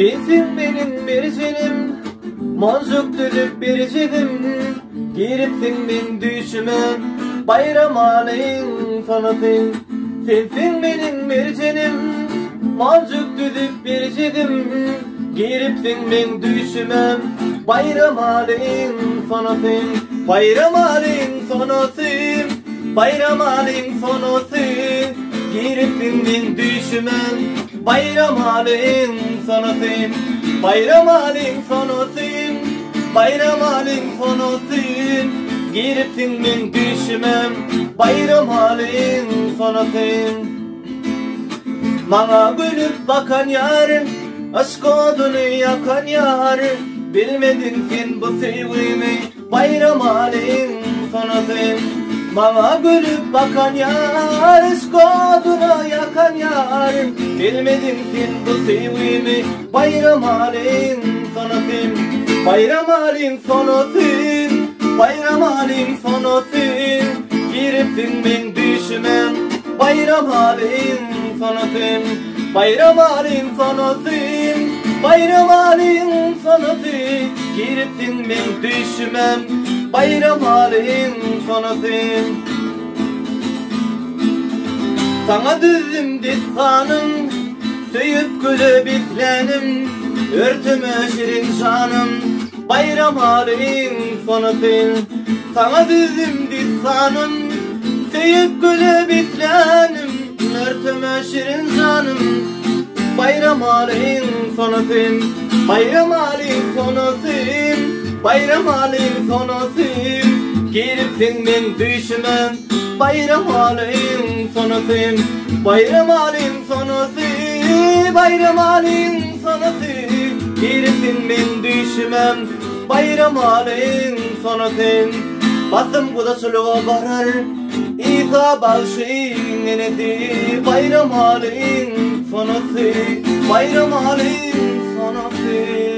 Sensin benim mercenim, mazluk düdüp biricidim. Giripsin ben düşüme, bayram alayım sanatın. Sensin benim mercenim, mazluk düdüp biricidim. Giripsin ben düşüme, bayram alayım sanatın. Bayram alayım sanatın, bayram alayım sanatın. Giripsin ben düşüme, bayram alayım sanatın. Bayram alayım sanatın, bayram alayım sanatın. Giripsin ben düşüme, bayram alayım sanatın. Bana gülüp bakan yar, aşk odunu yakan yar. Bilmedin sen bu sevgimi, bayram alayım sanatın. Bana gülüp bakan yar, aşk odunu yakan yar. Bilmedin sen bu sevgimi, bayram alayım sanatın. Bayram alayım sanatın, bayram alayım sanatın. Giripsin ben düşmem, bayram alayım sanatın. Bayram alayım sanatın, bayram alayım sanatın. Giripsin ben düşmem, bayram alayım sanatın. Sana düzdüm destanım, söyüp gülüp itlenim. Örtüme şirin şanım, bayram alayım sanatın. Sana düzdüm destanım, söyüp gülüp itlenim. Örtüme şirin şanım, bayram alayım sanatın. Bayram alayım sanatın, bayram alayım sanatın. Giripsin ben düşmem, bayram alayım sanatın. Bayram alayım sanatın, bayram alayım sanatın. Giripsin ben düşmem, bayram alayım sanatın. Basım kudaşılığa varar, İsa bağışıyın enedi. Bayram alayım sanatın, bayram alayım sanatın.